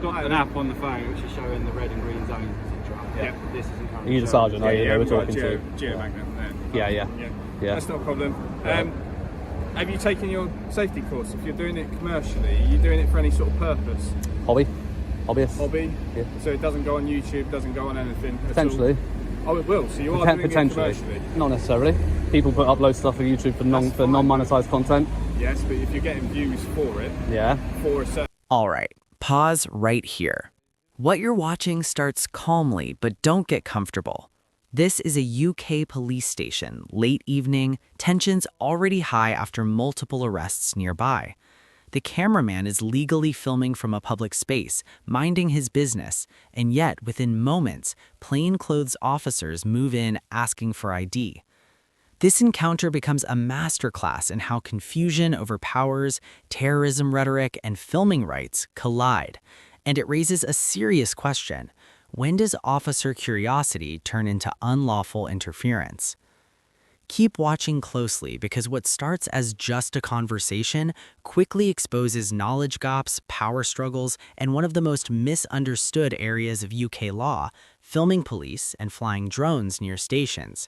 Got an app on the phone which is showing the red and green zones in drive. Yeah. This isn't currently Are you the showing. sergeant? Are you? We're talking to. Geomagnet Yeah. yeah. That's not a problem. Have you taken your safety course? If you're doing it commercially, are you doing it for any sort of purpose? Hobbyist. Hobby? Yeah. So it doesn't go on YouTube, doesn't go on anything at Potentially. all? Oh, it will. So you are doing it commercially? Not necessarily. People upload stuff on YouTube for non-monetized content. Yes, but if you're getting views for it, for a certain... All right, pause right here. What you're watching starts calmly, but don't get comfortable. This is a UK police station, late evening, tensions already high after multiple arrests nearby. The cameraman is legally filming from a public space, minding his business, and yet within moments, plainclothes officers move in asking for ID. This encounter becomes a masterclass in how confusion overpowers, terrorism rhetoric, and filming rights collide. And it raises a serious question. When does officer curiosity turn into unlawful interference? Keep watching closely because what starts as just a conversation quickly exposes knowledge gaps, power struggles, and one of the most misunderstood areas of UK law, filming police and flying drones near stations.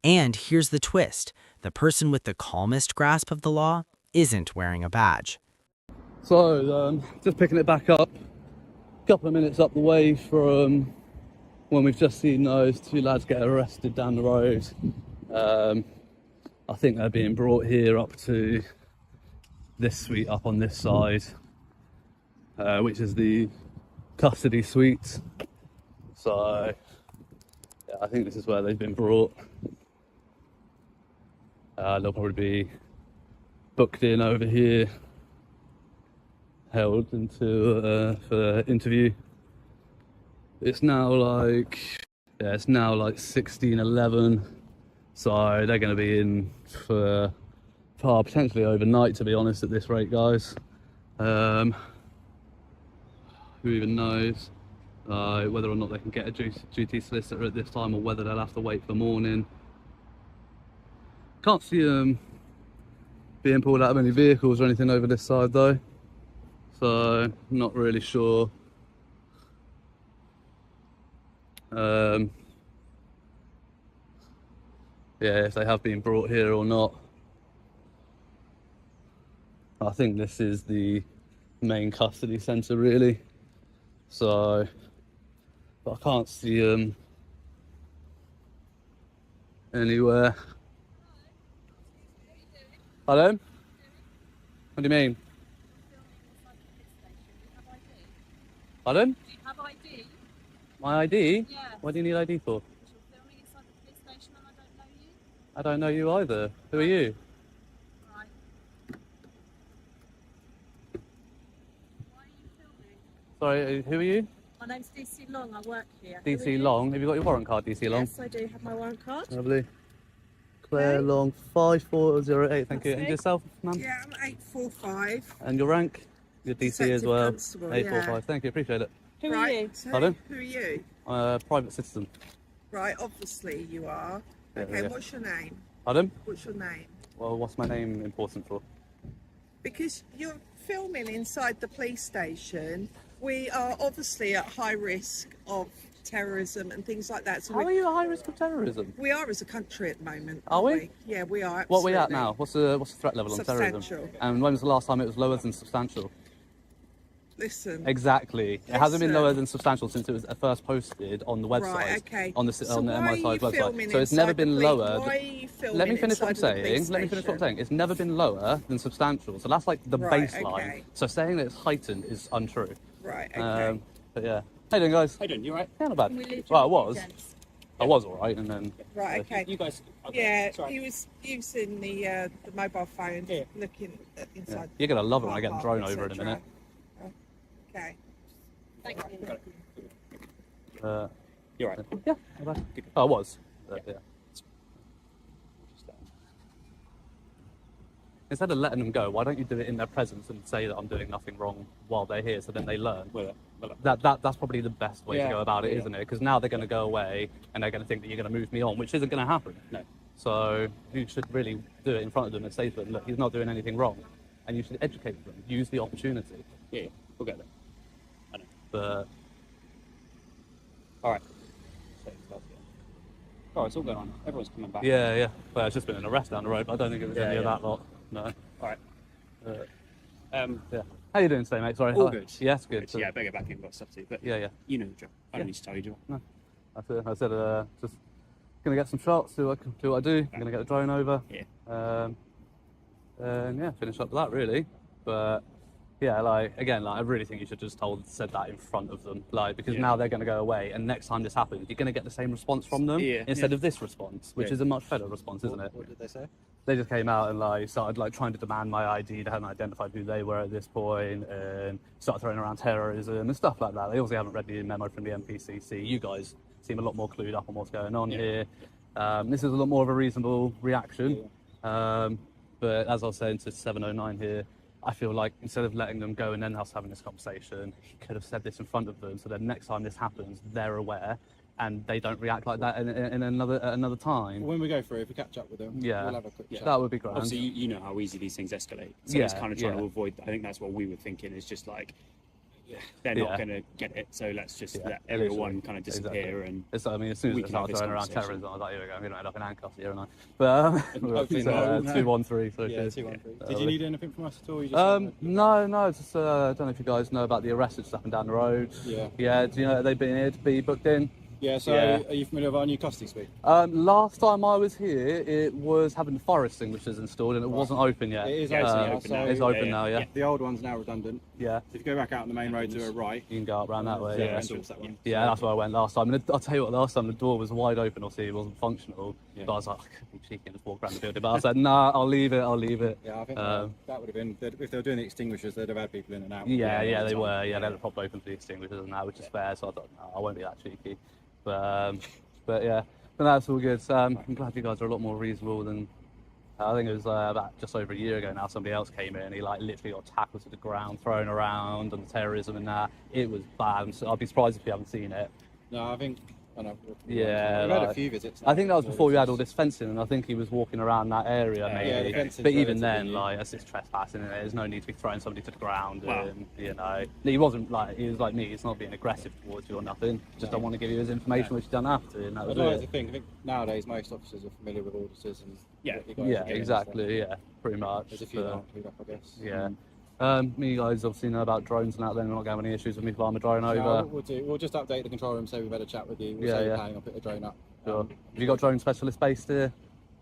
And here's the twist. The person with the calmest grasp of the law isn't wearing a badge. So, just picking it back up. A couple of minutes up the way from when we've just seen those two lads get arrested down the road. I think they're being brought here up to this suite up on this side, which is the custody suite. So, yeah, I think this is where they've been brought. They'll probably be booked in over here, held into for interview. It's now like 16:11, so they're going to be in for potentially overnight, to be honest, at this rate, guys. Who even knows whether or not they can get a duty solicitor at this time, or whether they'll have to wait for morning. Can't see them being pulled out of any vehicles or anything over this side though, so not really sure. Yeah, if they have been brought here or not. I think this is the main custody centre really, so but I can't see them anywhere. Hello? What do you mean? Pardon? Do you have ID? My ID? Yeah. What do you need ID for? Because you're filming inside the police station and I don't know you. I don't know you either. Who are you? Right. Why are you filming? Sorry, who are you? My name's DC Long, I work here. DC Long. Have you got your warrant card, DC Long? Yes, I do have my warrant card. Lovely. Claire Long, 5408, thank you. And yourself, ma'am? Yeah, I'm 845. And your rank? Your DC as Detective well? Constable, 845, yeah. thank you, appreciate it. Who are you? So Pardon? who are you? I'm a private citizen. Right, obviously you are. Yeah, Okay, yeah. what's your name? Pardon? What's your name? Well, what's my name important for? Because you're filming inside the police station. We are obviously at high risk of terrorism and things like that. So How are you at high risk of terrorism? we are as a country at the moment. Are aren't we? Yeah, we are. What are we at absolutely. now? What's the threat level on terrorism? Substantial. And when was the last time it was lower than substantial? Listen. Exactly. It hasn't been Listen. lower than substantial since it was first posted on the website. Right, okay. On the So on the why are you MI5 website. filming So it's never inside the been police- lower. Why are you filming Let me finish what I'm inside the police saying. Let me finish what I'm station? saying. It's never been lower than substantial. So that's like the Right, baseline. okay. So saying that it's heightened is untrue. Right, okay. But yeah. How you doing, guys? How you doing? You alright? Yeah, not bad. We live Well, I in was. Gents. I was alright, and then. Right, okay. You guys. Okay. Yeah, It's all right. he was using the mobile phone, Yeah. looking at Yeah. inside. You're gonna love it when I get car a drone park, over in a etc. minute. Okay. Thank you. You're right. Yeah, not bad. Oh, I was. Yeah. Instead of letting them go, why don't you do it in their presence and say that I'm doing nothing wrong while they're here, so then they learn? That's probably the best way to go about it, isn't it? Because now they're going to go away and they're going to think that you're going to move me on, which isn't going to happen. No. So you should really do it in front of them and say to them, look, he's not doing anything wrong, and you should educate them. Use the opportunity. Yeah, we'll get there. I know. But All right. Oh, it's all going on. Everyone's coming back. yeah. Well, it's just been an arrest down the road, but I don't think it was any of Yeah. that lot. No. All right. Yeah. How you doing today, mate? Sorry. All good. Yes, good. Yeah, I better get back in, got stuff to do. But Yeah. you know the job. I Yeah. don't need to tell you, do I? No. I said just gonna get some shots, do what I do. I'm gonna get the drone over. Yeah. And yeah, finish up with that really. But yeah, like again, like I really think you should just said that in front of them, like because Yeah. now they're gonna go away, and next time this happens, you're gonna get the same response from them Yeah, instead yeah. of this response, which Yeah. is a much better response, isn't it? What did they say? They just came out and like started like trying to demand my ID. They hadn't identified who they were at this point, and started throwing around terrorism and stuff like that. They obviously haven't read the memo from the MPCC. You guys seem a lot more clued up on what's going on Yeah. here. This is a lot more of a reasonable reaction. But as I was saying to 709 here, I feel like instead of letting them go and then us having this conversation, he could have said this in front of them, so that next time this happens, they're aware and they don't react like that in another time. When we go through, if we catch up with them, Yeah. we'll have a quick chat. That would be grand. Obviously, you know how easy these things escalate. So Yeah, it's kind of trying to yeah. avoid. I think that's what we were thinking. Is just like they're not Yeah. going to get it. So let's just Yeah, let everyone literally. kind of disappear. Exactly. And It's, I mean, as soon as we they can start have this throwing around conversation. terrorism, I was like, here we go, we don't end up in handcuffs here and I. But Hopefully so, not. 213. So Yeah, good. 213. Did you need anything from us at all? You just No, just I don't know if you guys know about the arrest that's happened down the road. Yeah. Yeah, do you know that they've been here to be booked in? Yeah, so Yeah. are you familiar with our new custody suite? Last time I was here, it was having fire extinguishers installed and it wasn't open yet. It is Yeah, it's open only now, open so now. It's open now, yeah. the old one's now redundant. Yeah, If you go back out on the main road to the right, you can go up around that way. yeah, Yeah, entrance that one. yeah, that's where I went last time. And I'll tell you what, last time the door was wide open, obviously it wasn't functional. Yeah. But I was like, I could be cheeky and just walk around the building. But I said, nah, I'll leave it. Yeah, I think Um, that would have been, if they were doing the extinguishers, they'd have had people in and out. Yeah, all the they time. were. Yeah, they had a proper open for the extinguishers and that, which is fair. So I thought, no, I won't be that cheeky. But yeah, but that's all good. I'm glad you guys are a lot more reasonable than. I think it was about just over a year ago now. Somebody else came in. He like literally got tackled to the ground, thrown around, and the terrorism and that. It was bad. So I'd be surprised if you haven't seen it. No, I think, I know. Yeah, We've had a like- few visits. I think that was now. before we had all this fencing, and I think he was walking around that area Yeah, maybe. yeah, the fencing's But even relatively then, new. like, that's just trespassing, and there's no need to be throwing somebody to the ground. Wow. And he wasn't like he was like me. He's not being aggressive towards you or nothing. Just don't want to give you his information, which you don't have to. And that I was don't know, it. I think nowadays most officers are familiar with auditors and Yeah. what you guys Yeah, are doing, exactly. so Yeah, pretty much. There's a few that But, aren't clued up, I guess. yeah. Me guys obviously know about drones and that. Then we're not going to have any issues with me flying a drone No, over. we'll just update the control room, say we've had a chat with you. We'll Yeah, say yeah. you're planning on putting a drone up. Sure. Have you got drone specialists based here?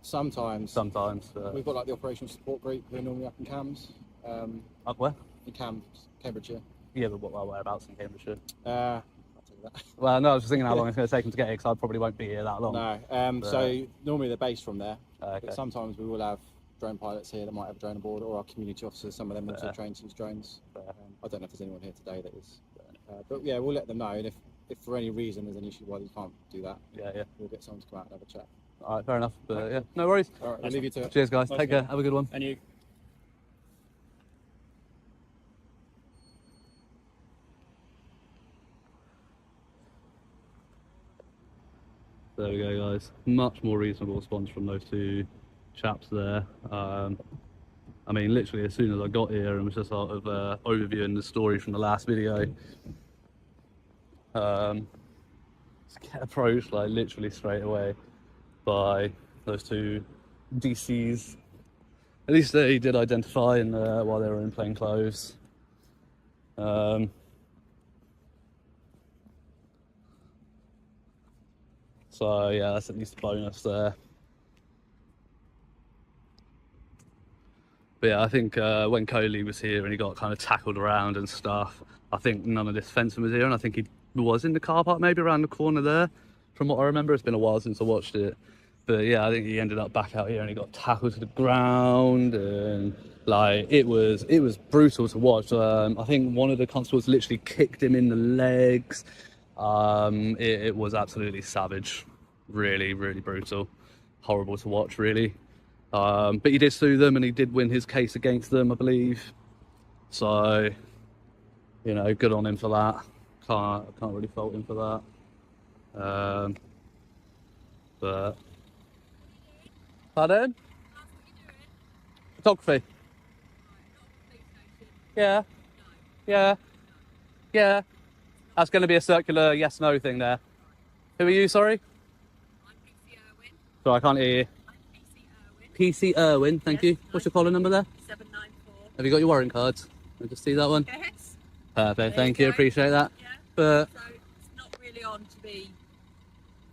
Sometimes. Sometimes. We've got like the operational support group who are normally up in Cams. Up where? In Cams, Cambridgeshire. Yeah, but whereabouts in Cambridgeshire? I'll tell you that. Well, no, I was just thinking how long it's going to take them to get here because I probably won't be here that long. No. So normally they're based from there. Okay. But sometimes we will have drone pilots here that might have a drone aboard, or our community officers. Some of them also Fair. train to use drones. Fair. I don't know if there's anyone here today that is. But yeah, we'll let them know. And if for any reason there's an issue why you can't do that, Yeah. we'll get someone to come out and have a chat. All right, fair enough. But yeah, no worries. All right, I'll leave you to it. Cheers, guys. Nice Take to meet care. Have a good one. And you. There we go, guys. Much more reasonable response from those two chaps there. I mean, literally, as soon as I got here and was just sort of overviewing the story from the last video, just get approached like literally straight away by those two DCs. At least they did identify and while they were in plain clothes. So yeah, that's at least a bonus there. But yeah, I think when Coley was here and he got kind of tackled around and stuff, I think none of this fencing was here, and I think he was in the car park maybe around the corner there. From what I remember, it's been a while since I watched it. But yeah, I think he ended up back out here and he got tackled to the ground, and like it was brutal to watch. I think one of the constables literally kicked him in the legs. It was absolutely savage, really, really brutal, horrible to watch, really. But he did sue them and he did win his case against them, I believe. So, you know, good on him for that. Can't really fault him for that. But pardon? Photography. Yeah. That's going to be a circular yes/no thing there. Who are you? Sorry. I'm PC Irwin. Sorry, I can't hear you. I'm PC Irwin. PC Irwin, thank you. What's your collar number there? 794. Have you got your warrant cards? Let me just see that one. Yes. Perfect, There thank you you, go. appreciate that. Yeah. But So it's not really on to be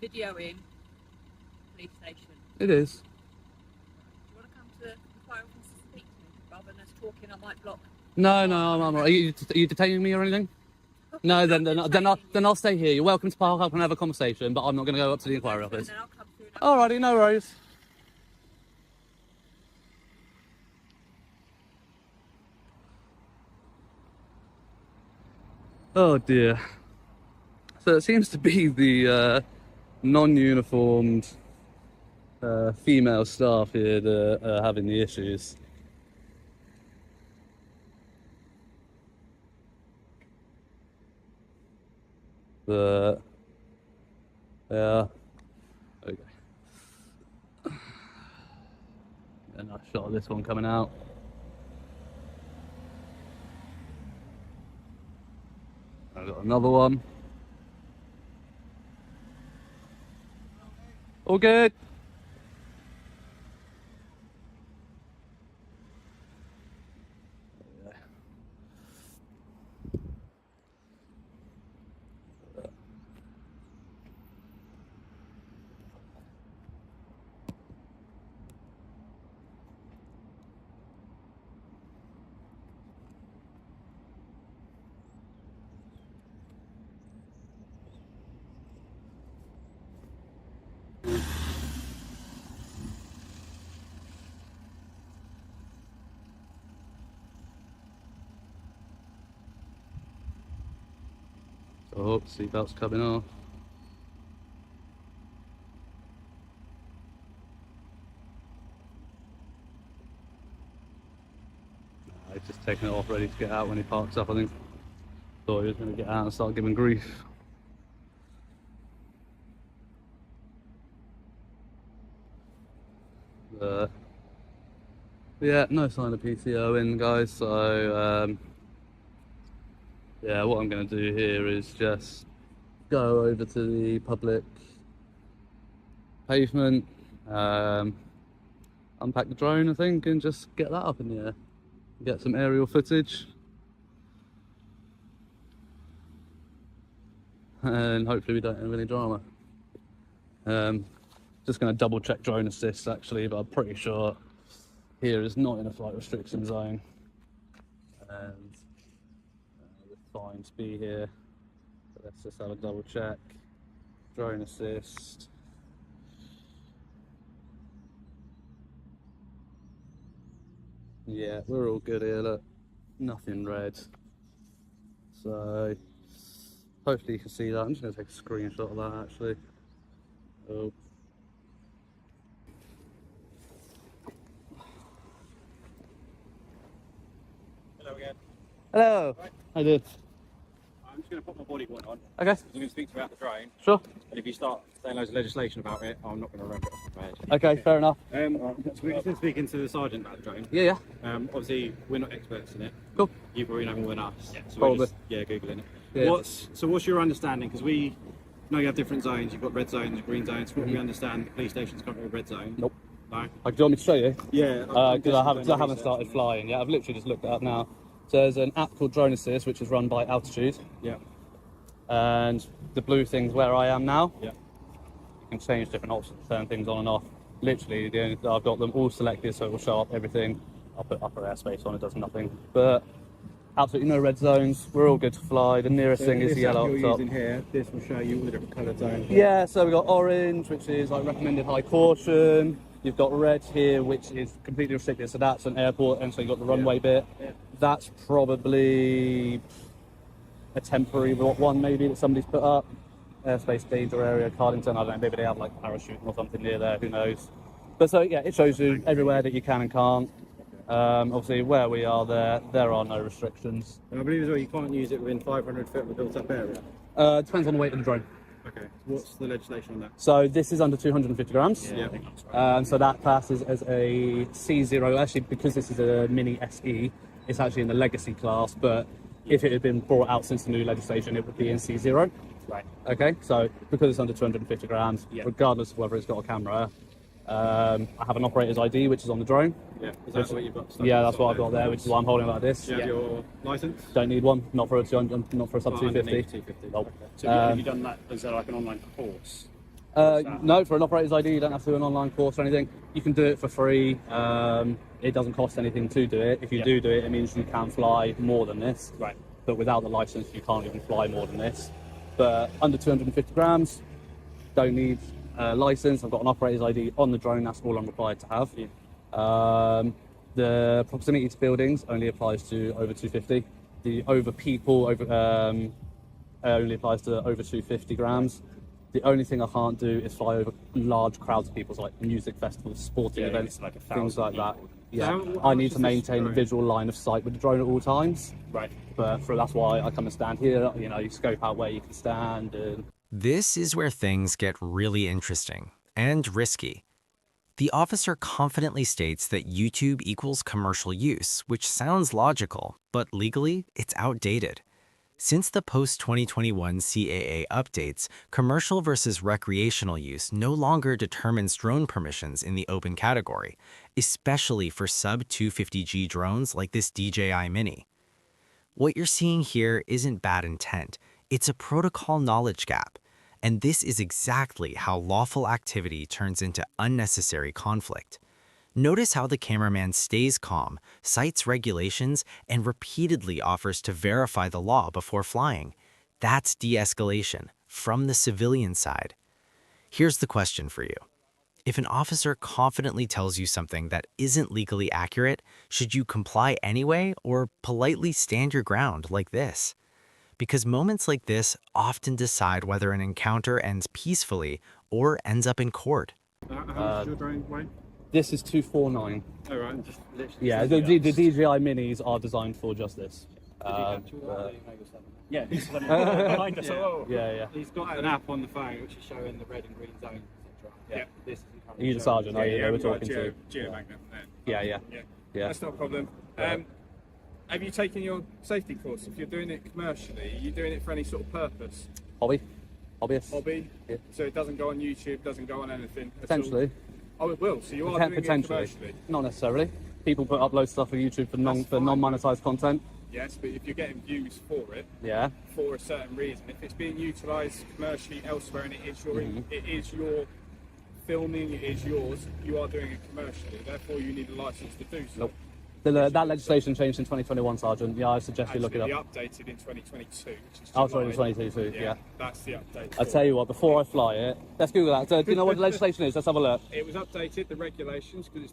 videoing police station. it is. Do you want to come to the fire office to speak to me? Rather than us talking, I might block. No, I'm all right. Are you detaining me or anything? No, then I'll stay here. You're welcome to park up and have a conversation, but I'm not going to go up to the inquiry And office. then I'll come through now. Alrighty, no worries. Oh dear. So it seems to be the non-uniformed female staff here that are having the issues. But yeah, okay. A nice shot of this one coming out. I've got another one. All good. Oh, seatbelt's coming off. Nah, he's just taking it off, ready to get out when he parks up, I think. Thought he was going to get out and start giving grief. Yeah, no sign of PCO in, guys, so yeah, what I'm going to do here is just go over to the public pavement, unpack the drone, I think, and just get that up in the air. Get some aerial footage. And hopefully we don't have any drama. Just going to double check drone assist actually, but I'm pretty sure here is not in a flight restriction zone. And we're fine to be here. But let's just have a double check. Drone assist. Yeah, we're all good here, look. Nothing red. So hopefully you can see that. I'm just going to take a screenshot of that actually. Oh. Hello again. Hello. Right. I did. I'm just going to put my body worn on. Okay. I'm going to speak to you about the drone. Sure. And if you start saying loads of legislation about it, I'm not going to remember it off my head. Okay, fair enough. So we're just speaking to the sergeant about the drone. Yeah. Obviously, we're not experts in it. Cool. You probably know more than us. Yeah, so probably. we're just, Googling it. Yeah. What's your understanding? Because we know you have different zones. You've got red zones, green zones. From what we understand, the police station's currently a red zone. Nope. No. Do you want me to show you? Yeah. Because I haven't started flying yet. I've literally just looked it up now. So there's an app called Drone Assist, which is run by Altitude. Yeah. And the blue thing's where I am now. Yeah. You can change different options, turn things on and off. Literally, I've got them all selected, so it will show up everything. I'll put upper airspace on, it does nothing. But absolutely no red zones. We're all good to fly. The nearest thing is the yellow up you're top. using here, this will show you all the different coloured zones. Yeah, so we've got orange, which is like recommended high caution. You've got red here, which is completely restricted. So that's an airport, and so you've got the runway bit. Yeah. That's probably a temporary one maybe that somebody's put up. Airspace danger area, Cardington, I don't know, maybe they have like parachuting or something near there, who knows. But so yeah, it shows you everywhere that you can and can't. Obviously where we are there are no restrictions. And I believe as well you can't use it within 500 foot of a built up area. Depends on the weight of the drone. Okay. What's the legislation on that? So this is under 250 grams. Yeah. So that passes as a C0. Actually, because this is a mini SE, it's actually in the legacy class, but If it had been brought out since the new legislation, it would be in C0. Right. Okay, so because it's under 250 grams, Yeah. regardless of whether it's got a camera, I have an operator's ID, which is on the drone. Yeah. Is that what you've got? Yeah, that's what I've got there, which is why I'm holding it like this. Do you have your licence? Don't need one, not for a 200, not for a sub 250. 250. Nope. So have you done that? Is there like an online course? No, for an operator's ID, you don't have to do an online course or anything. You can do it for free. It doesn't cost anything to do it. If you do it, it means you can fly more than this. Right. But without the license, you can't even fly more than this. But under 250 grams, don't need a license. I've got an operator's ID on the drone. That's all I'm required to have. The proximity to buildings only applies to over 250. The over people only applies to over 250 grams. The only thing I can't do is fly over large crowds of people, so like music festivals, sporting events, like things like that. Yeah, how I much need is to this maintain a drone? visual line of sight with the drone at all times. Right. But that's why I come and stand here. You know, you scope out where you can stand. And This is where things get really interesting and risky. The officer confidently states that YouTube equals commercial use, which sounds logical, but legally, it's outdated. Since the post-2021 CAA updates, commercial versus recreational use no longer determines drone permissions in the open category, especially for sub-250G drones like this DJI Mini. What you're seeing here isn't bad intent, it's a protocol knowledge gap. And this is exactly how lawful activity turns into unnecessary conflict. Notice how the cameraman stays calm, cites regulations, and repeatedly offers to verify the law before flying. That's de-escalation from the civilian side. Here's the question for you. If an officer confidently tells you something that isn't legally accurate, should you comply anyway or politely stand your ground like this? Because moments like this often decide whether an encounter ends peacefully or ends up in court. How much is your drone weigh? this is 249. Oh, right. Yeah, the DJI Minis are designed for just this. Yeah, he's behind us. Yeah. Oh. Yeah. He's got an app on the phone which is showing the red and green zones, etc. Yeah. This is Are you the sergeant? Are you? We're talking to. Geomagnet there. Yeah. That's not a problem. Have you taken your safety course? If you're doing it commercially, are you doing it for any sort of purpose? Hobbyist. Hobby? Yeah. So it doesn't go on YouTube, doesn't go on anything at Potentially. all? Oh, it will. So you are doing it Potentially. commercially? Not necessarily. People upload stuff on YouTube for non-monetized content. Yes, but if you're getting views for it, Yeah. for a certain reason, if it's being utilised commercially elsewhere and it is your filming, it is yours, you are doing it commercially. Therefore, you need a license to do so. Nope. That legislation changed in 2021, Sergeant. Yeah, I suggest you look it up. Actually, updated in 2022, which is Oh, July. sorry, 2022, yeah. That's the update. I tell you what, before I fly it, let's Google that. Do you know what the legislation is? Let's have a look. It was updated, the regulations, because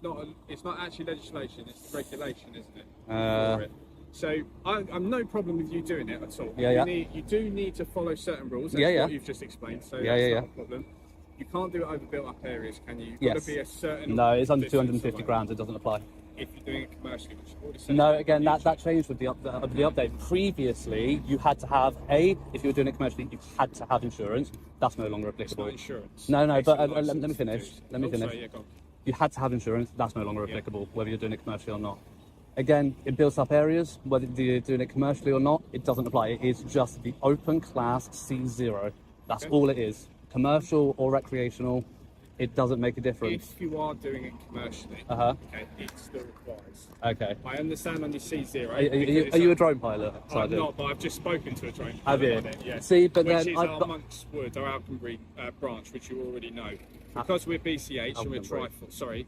it's not actually legislation, it's regulation, isn't it? Uh, For it. So I'm no problem with you doing it at all. Yeah. You do need to follow certain rules. That's Yeah. what you've just explained. So Yeah, that's yeah. not a problem. You can't do it over built-up areas, can you? You've Yes. got to be a certain. No, it's under distance 250 away. grams. It doesn't apply. If you're doing it commercially, which you've already said. No, again, that changed with the update. Previously, you had to have if you were doing it commercially, you had to have insurance. That's no longer It's applicable. not insurance. No, It's but a let me license finish. to do. Let me Oh, finish. sorry, yeah, go on. You had to have insurance. That's no longer applicable, whether you're doing it commercially or not. Again, it builds up areas, whether you're doing it commercially or not, it doesn't apply. It is just the open class C0. That's Okay. all it is. Commercial or recreational, it doesn't make a difference. If you are doing it commercially, Uh-huh. okay, it still requires. Okay. I understand on your C0. Are you a drone pilot? I'm Sergeant? not, but I've just spoken to a drone Have you? pilot on it, yes. See, but which then is I've our got- Monks Wood, our Alconbury branch, which you already know. Because we're BCH and we're Alconbury. Trifle, sorry.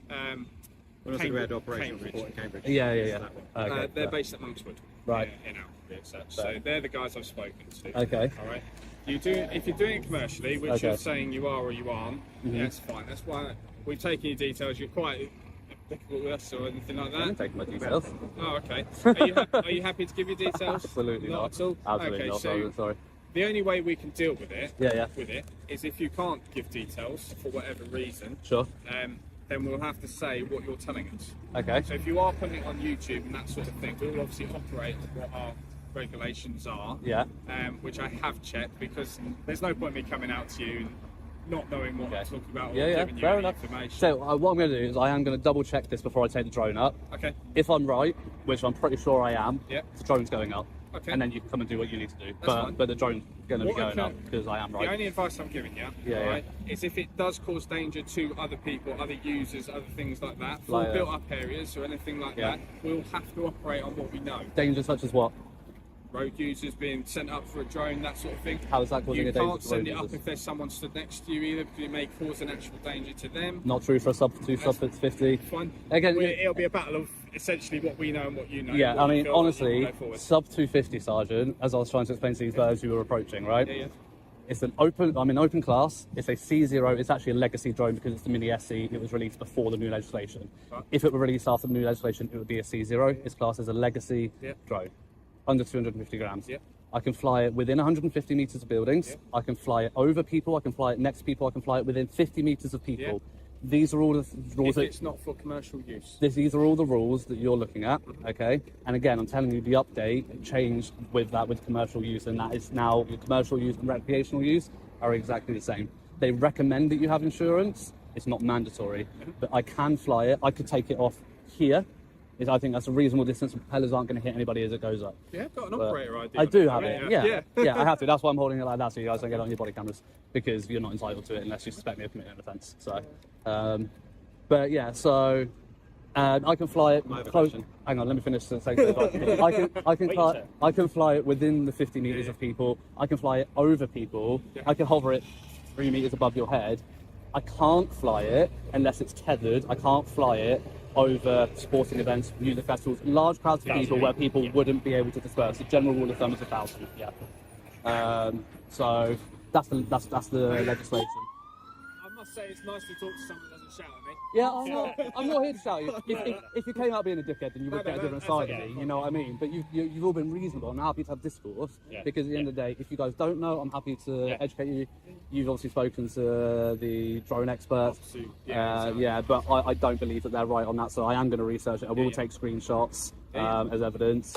Cambridge operational Cambridge. report in Cambridge. Yeah. That one. Okay. They're based at Monkswood. Right. In Alconbury as such. So they're the guys I've spoken to. Okay. All right. If you're doing it commercially, which Okay. you're saying you are or you aren't, yeah, that's fine. That's why we've taken your details. You're quite applicable with us or anything like I didn't that. take my details. Oh, okay. Are you happy to give your details? Absolutely not. At all. Absolutely okay, not. so Sergeant, sorry. the only way we can deal with it, Yeah. is if you can't give details for whatever reason, Sure. then we'll have to say what you're telling us. Okay. So if you are putting it on YouTube and that sort of thing, we'll obviously operate what our regulations are, Yeah. which I have checked, because there's no point in me coming out to you and not knowing what I'm talking about or Yeah. giving you Fair any enough. information. So what I'm going to do is I am going to double check this before I take the drone up. Okay. If I'm right, which I'm pretty sure I am, Yeah. the drone's going up. Okay. and then you can come and do what you need to do. That's fine. But the drone's going to be What I going can- up because I am The right. only advice I'm giving you, Yeah, right, is if it does cause danger to other people, other users, other things like that, for Like, built-up areas or anything like yeah. that, we'll have to operate on what we know. Danger such as what? Road users being sent up for a drone, that sort of thing. How is that causing You a danger can't to send road it up users? if there's someone stood next to you either, because it may cause an actual danger to them. Not true for a sub 2 sub 50. Fine. Again, It'll be a battle of essentially what we know and what you know. yeah, what I we mean, feel that we honestly, can go forward. sub 250 sergeant, as I was trying to explain to these birds who were approaching, right? Yeah. It's an open, I'm in open class. It's a C0. It's actually a legacy drone because it's the mini SC. It was released before the new legislation. Right. If it were released after the new legislation, it would be a C0. It's classed as a legacy Yeah. drone, under 250 grams. Yeah. I can fly it within 150 meters of buildings. Yeah. I can fly it over people. I can fly it next to people. I can fly it within 50 meters of people. Yeah. These are all the rules If that it's not for commercial use. these are all the rules that you're looking at, okay? And again, I'm telling you, the update changed with that, with commercial use, and that is now your commercial use and recreational use are exactly the same. They recommend that you have insurance. It's not mandatory, but I can fly it. I could take it off here. I think that's a reasonable distance. Propellers aren't going to hit anybody as it goes up. Yeah, I've got an But operator ID. I on do it, have right? it. Yeah. Yeah, I have to. That's why I'm holding it like that, so you guys don't get it on your body cameras, because you're not entitled to it unless you suspect me of committing an offence. So, but yeah, so I can fly it close. Hang on, let me finish the sentence. I can fly it within the 50 meters of people. I can fly it over people. I can hover it 3 meters above your head. I can't fly it unless it's tethered. I can't fly it over sporting events, music festivals, large crowds of people where people wouldn't be able to disperse. The general rule of thumb is 1,000. Yeah. So that's the legislation. I must say, it's nice to talk to someone that doesn't shout at me. Yeah, I'm not here to shout at you. If you came out being a dickhead, then you would No, get a no, different that's side okay. of me. You know what I mean? But you've all been reasonable. I'm happy to have discourse because at the end of the day, if you guys don't know, I'm happy to educate you. You've obviously spoken to the drone experts. But I don't believe that they're right on that, so I am going to research it. I will take screenshots as evidence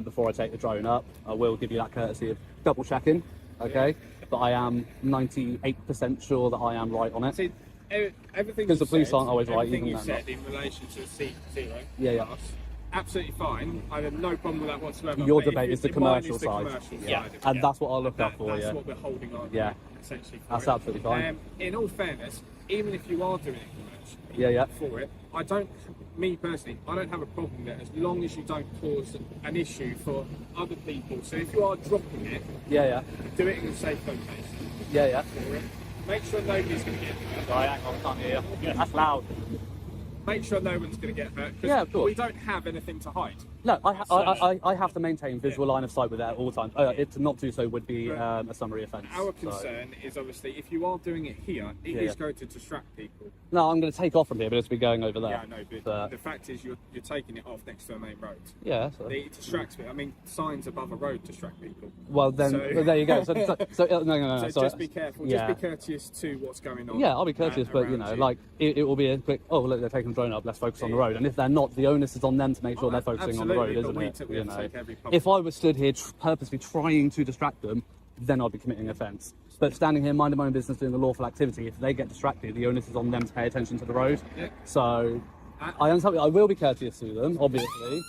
before I take the drone up. I will give you that courtesy of double checking, okay? But I am 98% sure that I am right on it. See, everything Because the you police said, aren't always right, everything even you then, said in relation to C0 Yeah. class, absolutely fine. I have no problem with that whatsoever. Your But if debate is the if mine commercial is the side. commercial Yeah. side of And it, that's what I'll look out for, That's yeah. what we're holding on. Yeah. Essentially. For That's it. absolutely fine. In all fairness, even if you are doing it commercially, Yeah. for it, me personally, I don't have a problem with it as long as you don't cause an issue for other people. So if you are dropping it, Yeah. do it in a safe location. Yeah. For it. Make sure nobody's going to get hurt. Sorry, hang on, can't hear you. That's loud. Make sure no one's going to get hurt. 'Cause Yeah, of course. we don't have anything to hide. No, I have to maintain visual line of sight with that at all times. To not do so would be a summary offence. Our concern is obviously if you are doing it here, it is Yeah. going to distract people. No, I'm going to take off from here, but it's be going over there. Yeah, I know, but the fact is you're taking it off next to a main road. Yeah. So. It distracts me. I mean, signs above a road distract people. Well, then So- there you go. So no. So sorry. just be careful. Yeah. Just be courteous to what's going on. Yeah, I'll be courteous, but you around know, like it will be a quick. Oh, look, they're taking the drone up. Let's focus on the road. And if they're not, the onus is on them to make sure they're focusing on the road, Absolutely, isn't but it? we have to take every public- If I was stood here purposely trying to distract them, then I'd be committing offence. But standing here, minding my own business, doing a lawful activity, if they get distracted, the onus is on them to pay attention to the road. Yeah. So I understand. I will be courteous to them, obviously.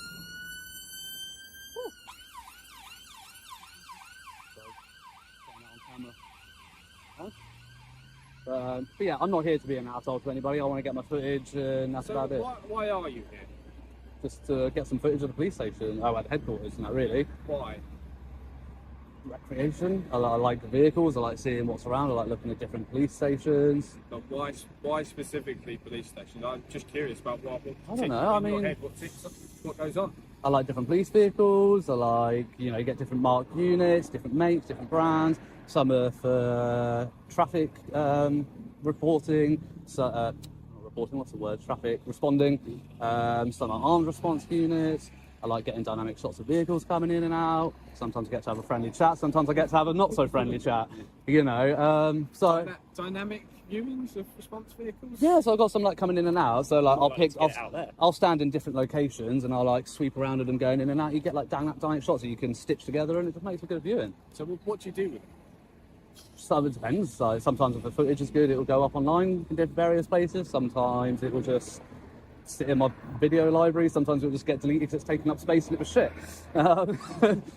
But yeah, I'm not here to be an asshole to anybody. I want to get my footage, and that's So about it. why are you here? Just to get some footage of the police station. Oh, at the headquarters, and that really. Why? Recreation. I like the vehicles. I like seeing what's around. I like looking at different police stations. But why specifically police stations? I'm just curious about what I don't know, I in your mean- head, what goes on. I like different police vehicles. I like, you get different marked units, different makes, different brands. Some are for traffic reporting. So, not reporting, what's the word? Traffic responding. Some are armed response units. I like getting dynamic shots of vehicles coming in and out. Sometimes I get to have a friendly chat. Sometimes I get to have a not so friendly chat. So Dynamic viewings of response vehicles? yeah, so I've got some coming in and out. So I'll stand in different locations and I'll sweep around with them going in and out. You get dynamic shots that you can stitch together, and it just makes a good viewing. So what do you do with them? So it depends. Sometimes if the footage is good, it will go up online in various places. Sometimes it will just sit in my video library. Sometimes it'll just get deleted because it's taking up space and it was shit.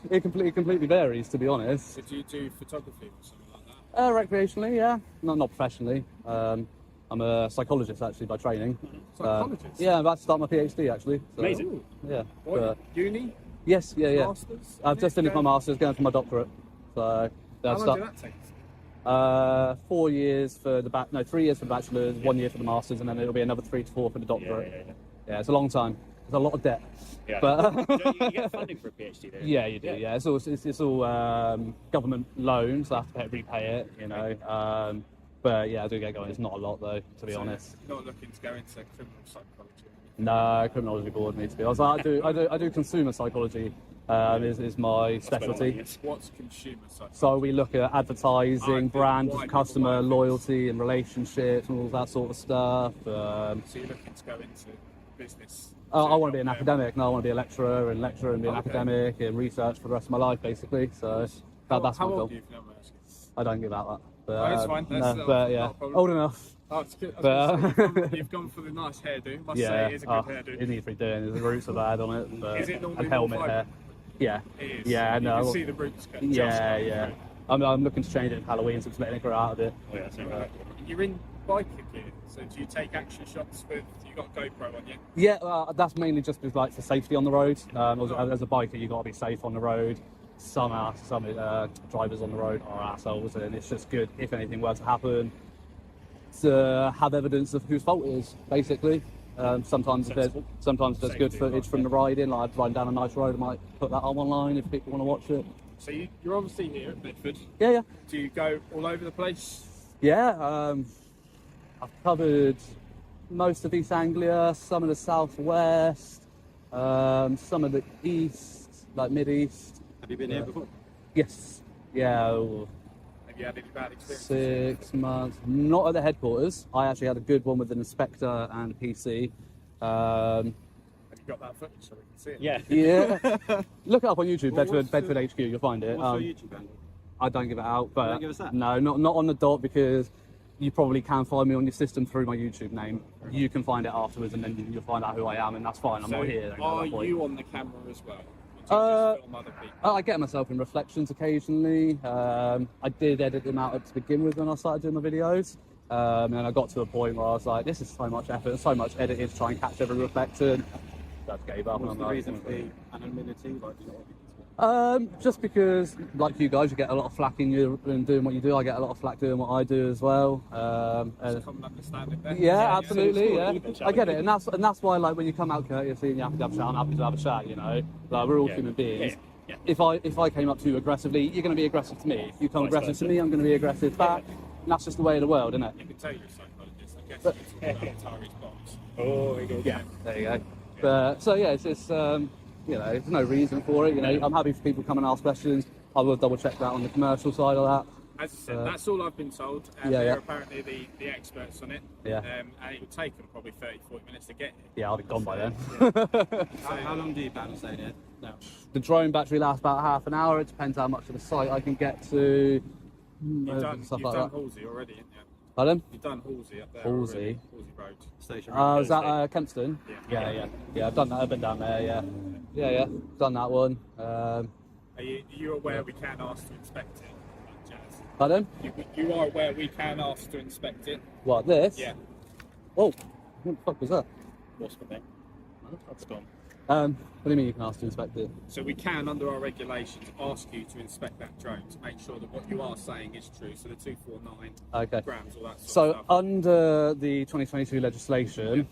It completely varies, to be honest. So do you do photography or something like that? Recreationally, yeah. Not professionally. I'm a psychologist, actually, by training. Psychologist? Yeah, I'm about to start my PhD, actually. So, Amazing. Yeah. What, uni? Yes, yeah. Masters? I've just finished my master's, going for my doctorate. So How long did that take? 4 years for the 3 years for the bachelor's, 1 year for the master's, and then it'll be another 3 to 4 for the doctorate. Yeah, it's a long time. It's a lot of debt. Yeah. But You get funding for a PhD, though. yeah, you do. Yeah, it's all government loans. So I have to repay it. You know. But yeah, I do get going. It's not a lot though, to be honest. Not looking to go into criminal psychology. No, criminology bored me, to be honest. I do consumer psychology. Is my specialty. What's consumer psychology? So we look at advertising, brand, why- customer why- loyalty, and relationships, and all that sort of stuff. So you're looking to go into business? I want to be an academic. No, I want to be a lecturer and be an academic and research for the rest of my life, basically. So that's How my old goal. are you, if you don't mind asking? I don't give out that. But, Oh, that's fine. That's no, but yeah, not a problem. old enough. Oh, it's good. But- You've gone for the nice hairdo. Must Yeah, say it is a good hairdo. it needs to be doing. The roots are bad on it. But, Is it normally and helmet more hair. vibrant? Yeah. It is. Yeah, You no. can see the roots cut. Yeah, yeah. I'm looking to change it for Halloween, so I'm letting it grow out of it. Oh, yeah, same with You're in biker gear, so do you take action shots with? You got GoPro on you? Yeah, that's mainly just with, like, for safety on the road. As a biker, you got to be safe on the road. Some drivers on the road are assholes, and it's just good if anything were to happen to have evidence of whose fault it is, basically. Sometimes there's good footage from the riding. Like riding down a nice road, I might put that on online if people want to watch it. So you're obviously here at Bedford. Yeah. Do you go all over the place? Yeah, I've covered most of East Anglia, some of the southwest, some of the east, like mid-east. Have you been here before? Yes. Yeah. Have you had any bad experiences? 6 months. Not at the headquarters. I actually had a good one with an inspector and a PC. Have you got that footage so we can see it? Yeah. Yeah. Look it up on YouTube, Well, Bedford HQ, you'll find it. What's your YouTube handle? I don't give it out, but don't give us that? no, not on the dot, because you probably can find me on your system through my YouTube name. You can find it afterwards, and then you'll find out who I am, and that's fine. I'm So not here. at are that point. you on the camera as well? Or do you just film other people? I get myself in reflections occasionally. I did edit them out to begin with when I started doing my videos. And I got to a point where I was like, this is so much effort, so much editing to try and catch every reflection. I just gave up. What's and the I'm like, reason for the anonymity? Like, do you know what just because, like you guys, you get a lot of flack in doing what you do. I get a lot of flack doing what I do as well. Just common understanding there. Yeah, absolutely. Yeah, Even I get it, and that's why, like, when you come out courteously and you have to have a chat, I'm happy to have a chat. You know, like, we're all human beings. Yeah. If I came up to you aggressively, you're going to be aggressive to me. If you come Vice aggressive to versa. me, I'm going to be aggressive back. And that's just the way of the world, isn't it? You can tell you're a psychologist. I guess you're talking about Atari's box. Oh, he goes. Yeah, there you go. But so yeah, it's you know, there's no reason for it. You know, I'm happy for people to come and ask questions. I will double check that on the commercial side of that. As I said, that's all I've been told. yeah, They're yeah. apparently the experts on it. Yeah. And it will take them probably 30-40 minutes to get here. Yeah, I'll be gone by then. How long do you plan on staying here? No. The drone battery lasts about half an hour. It depends how much of the site I can get to. You've done stuff you've like done that. Halsey already, haven't you? Pardon? You've done Halsey up there. Halsey? already. Halsey Road. Station. Is that Kempston? Yeah. Yeah, I've done that. I've been down there. Yeah. Done that one. Are you aware we can ask to inspect it? Like Jazz? Pardon? You are aware we can ask to inspect it? What, this? Yeah. Oh, what the fuck was that? What's the name? That's gone. What do you mean you can ask to inspect it? So we can, under our regulations, ask you to inspect that drone to make sure that what you are saying is true. So the 249 Okay. grams, all that sort of So stuff. under the 2022 legislation,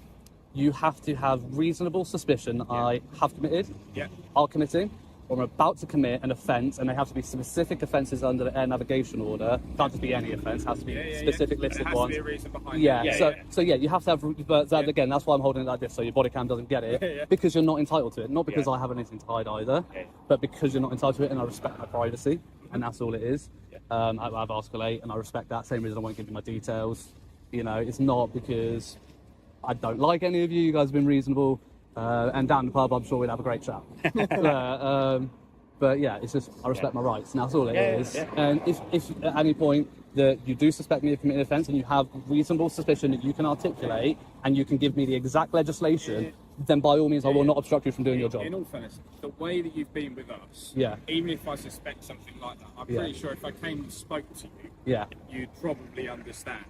you have to have reasonable suspicion I have committed, Yeah. are committing, or I'm about to commit an offence, and they have to be specific offences under the air navigation order. Can't just be any offence, has to be specific But listed there has ones. to be a reason behind Yeah, it. so you have to have, but that, again, that's why I'm holding it like this, so your body cam doesn't get it, Yeah. because you're not entitled to it. Not because Yeah. I have anything to hide either, Yeah. but because you're not entitled to it, and I respect my privacy, and that's all it is. Yeah. I have Article 8, and I respect that. Same reason I won't give you my details. You know, it's not because I don't like any of you. You guys have been reasonable, and down the pub, I'm sure we'd have a great chat. But yeah, it's just I respect my rights, and that's all it is. Yeah. And if at any point that you do suspect me of committing an offence and you have reasonable suspicion that you can articulate and you can give me the exact legislation, then by all means I will not obstruct you from doing your job. In all fairness, the way that you've been with us, Yeah. even if I suspect something like that, I'm pretty sure if I came and spoke to you, Yeah. you'd probably understand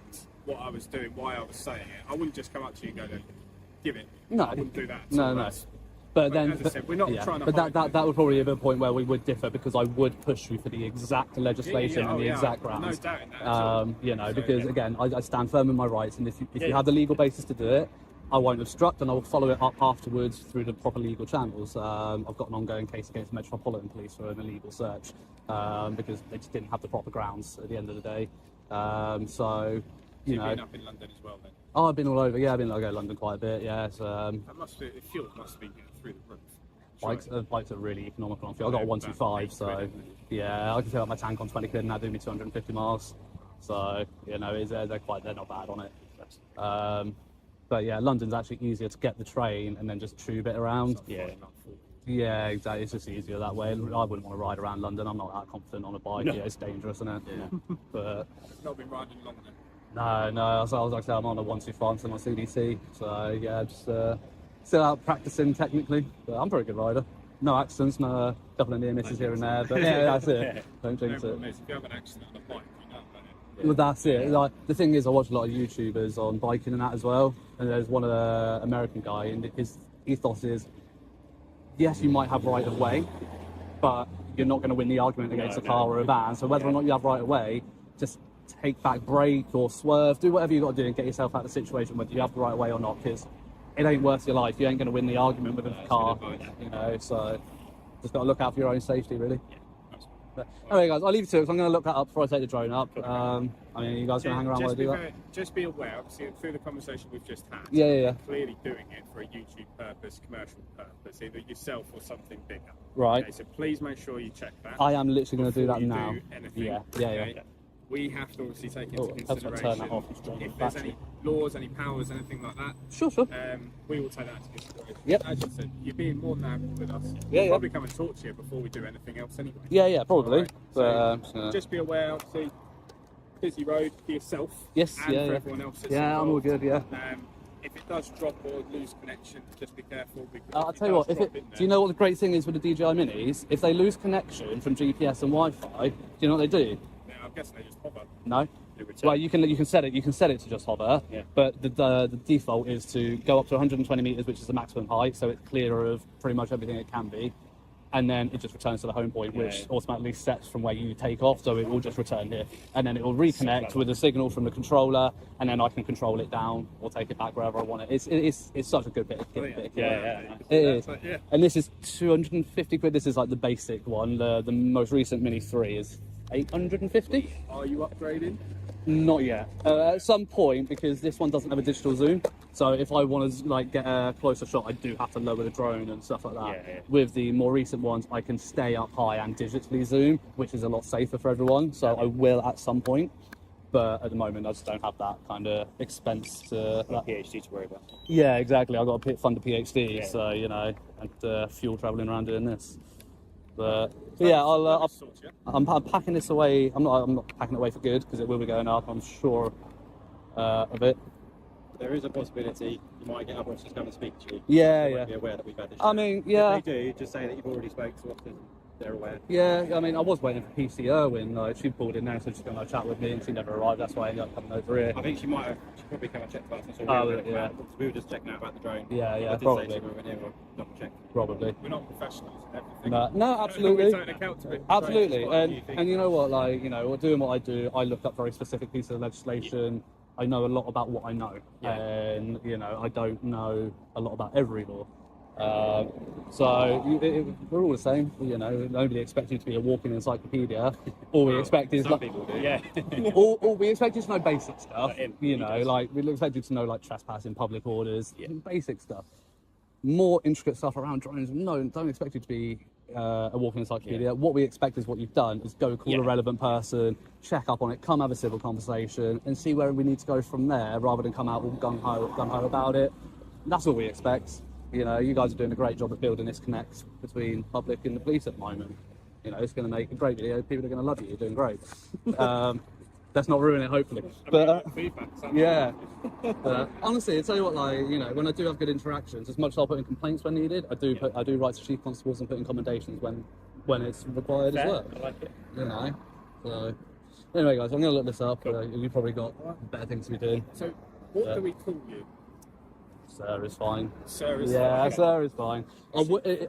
what I was doing, why I was saying it. I wouldn't just come up to you and go, give it. No. I wouldn't do that. No, no. But then, as I said, we're not trying to but hide that would probably be a point where we would differ, because I would push you for the exact legislation and the exact grounds. No doubt in that at all. You know, So, because again, I stand firm in my rights, and if you have the legal basis to do it, I won't obstruct, and I will follow it up afterwards through the proper legal channels. I've got an ongoing case against Metropolitan Police for an illegal search because they just didn't have the proper grounds at the end of the day. So, you know. You've been up in London as well, then? Oh, I've been all over. Yeah, I go to London quite a bit. Yeah, so, The fuel must be through the roof. bikes are really economical on fuel. I've got a 125, so yeah, I can fill up my tank on 20 quid and that do me 250 miles. So, you know, they're not bad on it. But yeah, London's actually easier to get the train and then just tube it around. Yeah, exactly. It's just easier that way. I wouldn't want to ride around London. I'm not that confident on a bike. No. Yeah, it's dangerous, isn't it? Yeah. But Not been riding long then. no. I was like I said, I'm on a 125, so I'm on CDC. So yeah, just still out practicing technically. But I'm a very good rider. No accidents, no couple of near misses here and there. But yeah, that's it. Don't jinx it. If you have an accident on a bike, you know about it. Well, that's it. Like, the thing is, I watch a lot of YouTubers on biking and that as well. And there's one American guy, and his ethos is, yes, you might have right of way, but you're not going to win the argument against a car or a van. So whether or not you have right of way, just take back, brake or swerve, do whatever you got to do and get yourself out of the situation, whether you have the right of way or not, because it ain't worth your life. You ain't going to win the argument with a car, you know. So just got to look out for your own safety, really. But anyway, guys, I'll leave it to it, because I'm going to look that up before I take the drone up. I mean, you guys going to hang around while I do that? Just be aware, obviously, through the conversation we've just had, Yeah. you're clearly doing it for a YouTube purpose, commercial purpose, either yourself or something bigger. Right. Okay, so please make sure you check that. I am literally going to do before that you now. do anything, Yeah. okay? We have to obviously take into I've got to consideration turn that off. if there's any laws, any powers, anything like that. Sure. We will take that into consideration. Yep. As you said, you're being more than happy with us. Yeah, We'll probably come and talk to you before we do anything else anyway. Yeah, probably. Right. But, So just be aware, obviously, busy road for yourself Yes, and yeah, for yeah. everyone else that's Yeah, I'm all involved. good, yeah. If it does drop or lose connection, just be careful. Because I'll if tell you what, does do drop in there- you know what the great thing is with the DJI Minis? If they lose connection from GPS and Wi-Fi, do you know what they do? Yeah, I'm guessing they just hover. No? They return. Well, you can set it to just hover, Yeah. but the default is to go up to 120 meters, which is the maximum height, so it's clear of pretty much everything it can be, and then it just returns to the home point, which Yeah. automatically sets from where you take off, so it will just return here, and then it will reconnect with a signal from the controller, and then I can control it down or take it back wherever I want it. It's such a good bit of kit. Yeah. It is. Yeah. And this is 250 quid. This is like the basic one. The most recent Mini 3 is 850. Are you upgrading? Not yet. At some point, because this one doesn't have a digital zoom. So if I want to like get a closer shot, I do have to lower the drone and stuff like that. Yeah. With the more recent ones, I can stay up high and digitally zoom, which is a lot safer for everyone. So I will at some point. But at the moment, I just don't have that kind of expense to. PhD to worry about. Yeah, exactly. I've got to fund a PhD, Yeah. so you know, and fuel travelling around doing this. But yeah, I'm packing this away. I'm not packing it away for good, because it will be going up. I'm sure of it. There is a possibility you might get other officers come and speak to you. Yeah, They won't yeah. Be aware that we've had this. I mean, yeah. If they do, just say that you've already spoken to officers. They're aware. Yeah, I mean, I was waiting for PC Irwin. Like, she pulled in there, so she's going to chat with me, and she never arrived. That's why I ended up coming over here. I think she probably come and check for us. So we were just checking out about the drone. Yeah, I did probably. say to her when they were double check. Probably. We're not professionals in everything. No, absolutely. We don't account to it. Absolutely, Right, it's and you know what, like, you know, doing what I do, I look up very specific pieces of legislation. I know a lot about what I know, and you know, I don't know a lot about every law. We're all the same, you know. Nobody expects you to be a walking encyclopedia. All we expect is Some people do. Yeah. all we expect you to know basic stuff. Like him, You he know, does. like we expect you to know like trespassing, public orders, basic stuff. More intricate stuff around drones. No, don't expect you to be a walking encyclopedia. Yeah. What we expect is what you've done is go call a Yeah. relevant person, check up on it, come have a civil conversation, and see where we need to go from there, rather than come out all gung ho about it. That's all we expect. You know, you guys are doing a great job at building this connect between public and the police at the moment. You know, it's going to make a great video. People are going to love you. You're doing great. let's not ruin it, hopefully. But feedback. yeah, honestly, I tell you what, like, you know, when I do have good interactions, as much as I'll put in complaints when needed, I do write to chief constables and put in commendations when it's required as well. I like it. You know, so anyway, guys, I'm gonna look this up. You've probably got better things to be doing. So, what do we call you? Sir is fine. Sir is Yeah, fine. sir is fine.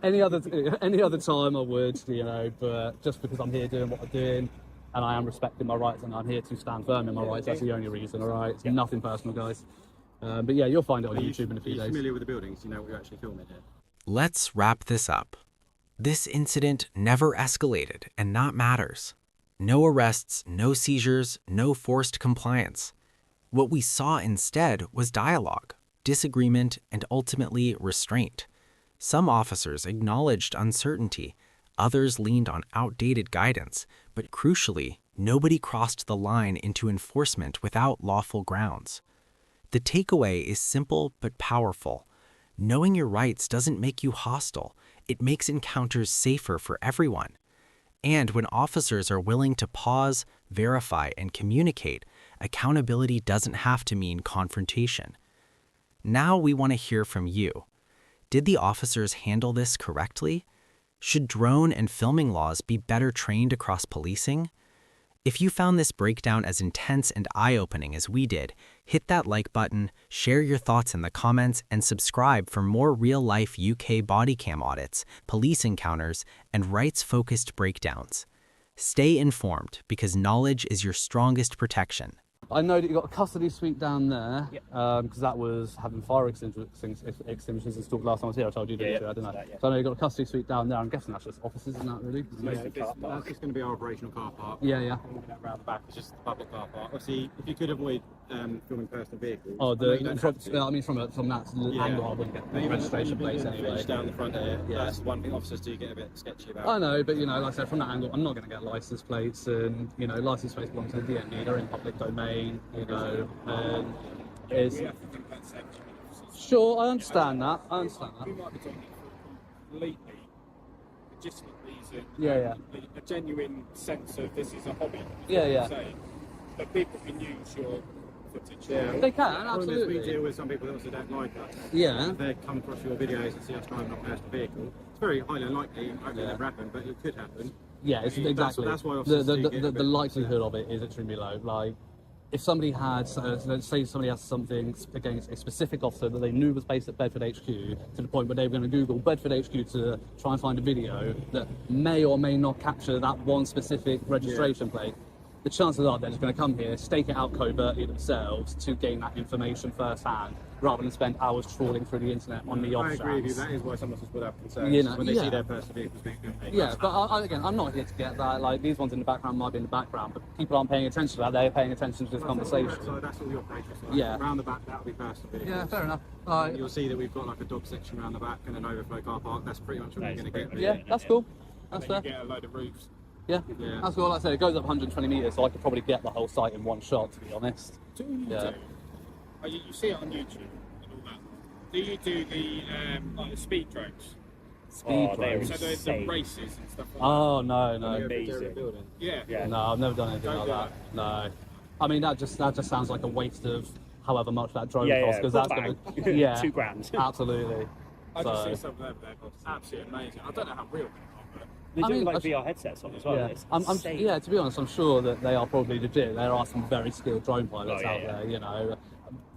Any other time I would, you know, but just because I'm here doing what I'm doing, and I am respecting my rights, and I'm here to stand firm in my rights, that's the only reason. All right, it's nothing personal, guys. But yeah, you'll find it on YouTube in a few Are you days. familiar with the buildings? You know what you're actually filming here? Let's wrap this up. This incident never escalated, and that matters. No arrests, no seizures, no forced compliance. What we saw instead was dialogue, disagreement, and ultimately restraint. Some officers acknowledged uncertainty, others leaned on outdated guidance, but crucially, nobody crossed the line into enforcement without lawful grounds. The takeaway is simple but powerful. Knowing your rights doesn't make you hostile. It makes encounters safer for everyone. And when officers are willing to pause, verify, and communicate, accountability doesn't have to mean confrontation. Now we want to hear from you. Did the officers handle this correctly? Should drone and filming laws be better trained across policing? If you found this breakdown as intense and eye-opening as we did, hit that like button, share your thoughts in the comments, and subscribe for more real-life UK Bodycam audits, police encounters, and rights-focused breakdowns. Stay informed, because knowledge is your strongest protection. I know that you've got a custody suite down there, because that was having fire extinguishers installed last time I was here. I told you, didn't I? Didn't I? Yeah. So I know you've got a custody suite down there. I'm guessing that's just offices, isn't that really? That's just going to be our operational car park. Yeah, yeah. Around the back, it's just the public car park. Obviously, if you could avoid filming personal vehicles. Oh, I know you don't have to. I mean, from that angle, I wouldn't get the registration plates anyway. Down the front here. Yeah. That's one thing officers do get a bit sketchy about. I know, but you know, like I said, from that angle, I'm not going to get license plates, and you know, license plates belong to the DMV. They're in public domain, you know, and it's We have to think about safety officers. sure. I understand that. I understand We that. might be doing it for a completely legitimate reason. Yeah, A genuine sense of this is a hobby. Yeah, yeah. But people can use your footage. They can Problem is, we absolutely. deal with some people that also don't like us. Yeah. If they come across your videos and see us driving a personal vehicle, it's very highly unlikely. Hopefully, Yeah. never happen, but it could happen. Yeah, it's exactly. That's why the officers do get a the bit likelihood of it is extremely low. Like, if somebody had, let's say somebody has something against a specific officer that they knew was based at Bedford HQ, to the point where they were going to Google Bedford HQ to try and find a video that may or may not capture that one specific registration plate, the chances are they're just going to come here, stake it out covertly themselves to gain that information firsthand, rather than spend hours trawling through the internet on the off I agree with you. chance. That is why some officers would have concerns You know, when they yeah. see their personal vehicles being filmed. Yeah, but again, I'm not here to get that. Like, these ones in the background might be in the background, but people aren't paying attention to that. They're paying attention to this conversation. So that's all the operational side. Yeah. Around the back, that'll be personal vehicles. Yeah, fair enough. You'll see that we've got like a dog section around the back and an overflow car park. That's pretty much what That we're is going to get. Yeah, that's cool. That's And then fair. you get a load of roofs. Yeah, Yeah. that's cool. Like I said, it goes up 120 metres, so I could probably get the whole site in one shot, to be honest. Do you Yeah. do? You see it on YouTube and all that. Do you do the like the speed drones? Speed Oh, they're drones. So the insane. races and stuff like Oh, no, Yeah, no. Amazing. building. that. Yeah. Yeah. No, I've never done anything Don't like do that. No. I mean, that just sounds like a waste of however much that drone Yeah, costs, yeah, because that's full going bang. to... Yeah, 2 grand. absolutely. I just So- see some of them there. It's absolutely amazing. I don't know how real they are, but They I do mean, like I- VR headsets on as well. Yeah, It's I'm, insane. yeah, to be honest, I'm sure that they are probably legit. There are some very skilled drone pilots Oh, yeah, out yeah. there, you know.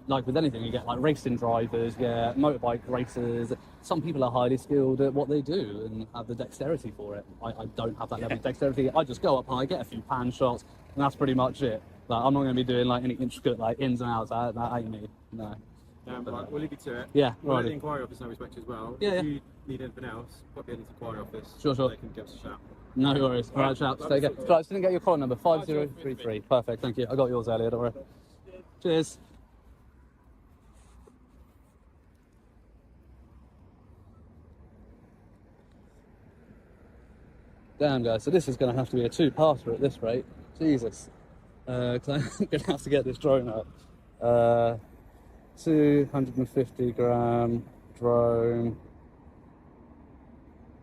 Like with anything, you get like racing drivers, yeah, motorbike racers. Some people are highly skilled at what they do and have the dexterity for it. I don't have that level of dexterity. I just go up high, get a few pan shots, and that's pretty much it. Like, I'm not going to be doing like any intricate like ins and outs. That ain't me. No. Right, we'll leave you to it. Yeah, We'll let the right. inquiry office know respect as well. Yeah, If yeah. you need anything else, pop in to the inquiry office. Sure, sure. They can give us a shout. No worries. All right, chaps. Take care. Right, I didn't get your collar number. 5033. Perfect. Thank you. I got yours earlier. Don't worry. Cheers. Damn, guys. So this is going to have to be a two-parter at this rate. Jesus. 'Cause I'm going to have to get this drone up. 250 gram drone,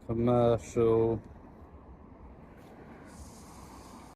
commercial.